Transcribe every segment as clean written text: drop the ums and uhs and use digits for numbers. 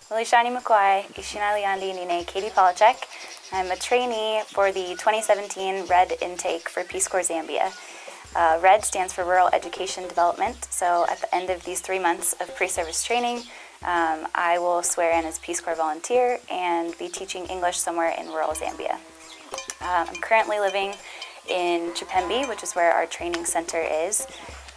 Mulishani Makwai, Ishinali Andi Nine Katie Polacheck. I'm a trainee for the 2017 RED intake for Peace Corps Zambia. RED stands for Rural Education Development, so at the end of these 3 months of pre-service training, I will swear in as Peace Corps volunteer and be teaching English somewhere in rural Zambia. I'm currently living in Chipembe, which is where our training center is,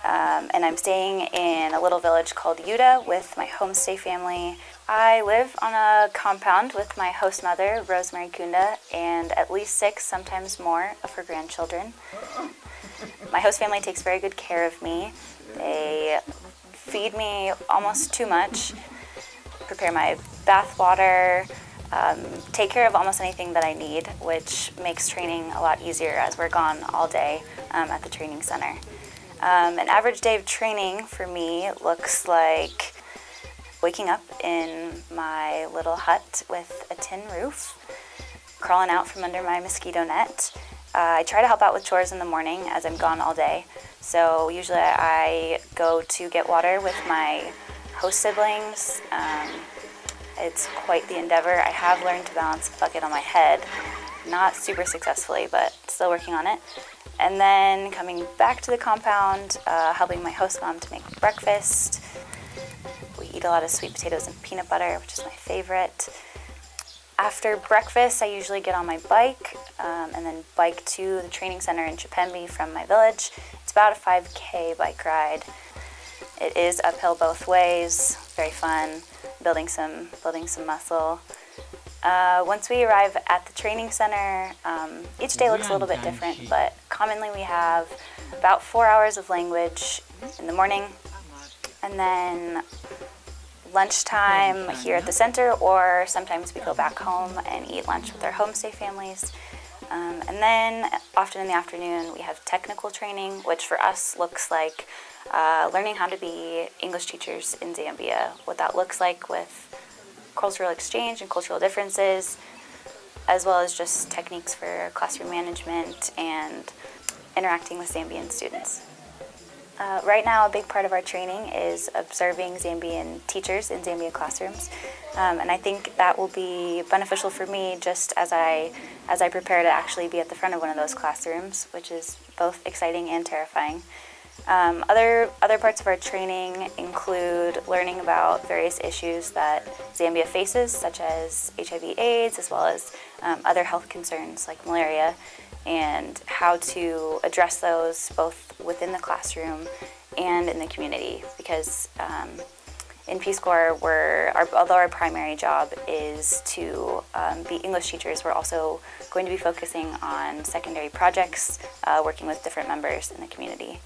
and I'm staying in a little village called Yuda with my homestay family. I live on a compound with my host mother, Rosemary Kunda, and at least 6, sometimes more, of her grandchildren. My host family takes very good care of me. They feed me almost too much, prepare my bath water, take care of almost anything that I need, which makes training a lot easier as we're gone all day at the training center. An average day of training for me looks like waking up in my little hut with a tin roof, crawling out from under my mosquito net. I try to help out with chores in the morning as I'm gone all day. So usually I go to get water with my host siblings. It's quite the endeavor. I have learned to balance a bucket on my head, not super successfully, but still working on it. And then coming back to the compound, helping my host mom to make breakfast. We eat a lot of sweet potatoes and peanut butter, which is my favorite. After breakfast, I usually get on my bike and then bike to the training center in Chipembe from my village. It's about a 5K bike ride. It is uphill both ways, very fun, building some muscle. Once we arrive at the training center, each day looks a little bit different, but commonly we have about 4 hours of language in the morning, and then lunchtime here at the center, or sometimes we go back home and eat lunch with our homestay families. And then often in the afternoon we have technical training, which for us looks like learning how to be English teachers in Zambia, what that looks like with cultural exchange and cultural differences, as well as just techniques for classroom management and interacting with Zambian students. Right now, a big part of our training is observing Zambian teachers in Zambian classrooms, and I think that will be beneficial for me just as I prepare to actually be at the front of one of those classrooms, which is both exciting and terrifying. Other parts of our training include learning about various issues that Zambia faces, such as HIV/AIDS, as well as other health concerns like malaria, and how to address those both within the classroom and in the community. Because in Peace Corps, although our primary job is to be English teachers, we're also going to be focusing on secondary projects, working with different members in the community.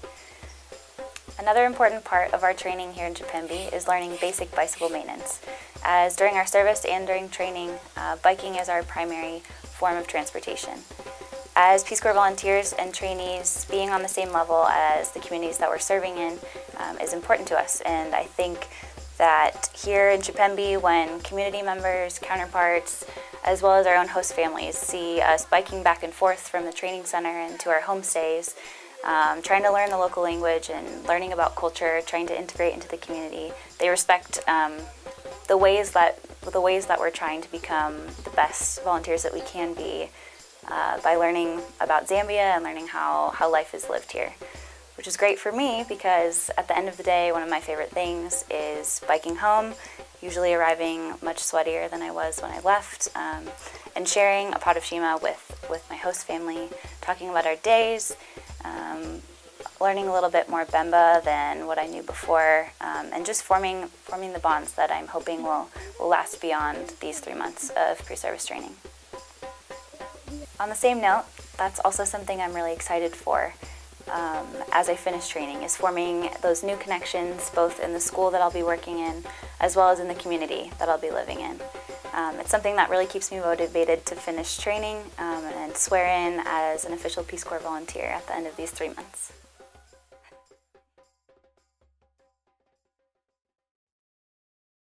Another important part of our training here in Chipembe is learning basic bicycle maintenance, as during our service and during training, biking is our primary form of transportation. As Peace Corps volunteers and trainees, being on the same level as the communities that we're serving in is important to us, and I think that here in Chipembe, when community members, counterparts, as well as our own host families see us biking back and forth from the training center and to our homestays, trying to learn the local language and learning about culture, trying to integrate into the community, they respect the ways that we're trying to become the best volunteers that we can be by learning about Zambia and learning how life is lived here, which is great for me because at the end of the day, one of my favorite things is biking home, usually arriving much sweatier than I was when I left, and sharing a pot of shima with my host family, talking about our days, learning a little bit more Bemba than what I knew before, and just forming the bonds that I'm hoping will last beyond these 3 months of pre-service training. On the same note, that's also something I'm really excited for as I finish training, is forming those new connections both in the school that I'll be working in as well as in the community that I'll be living in. It's something that really keeps me motivated to finish training and swear in as an official Peace Corps volunteer at the end of these 3 months.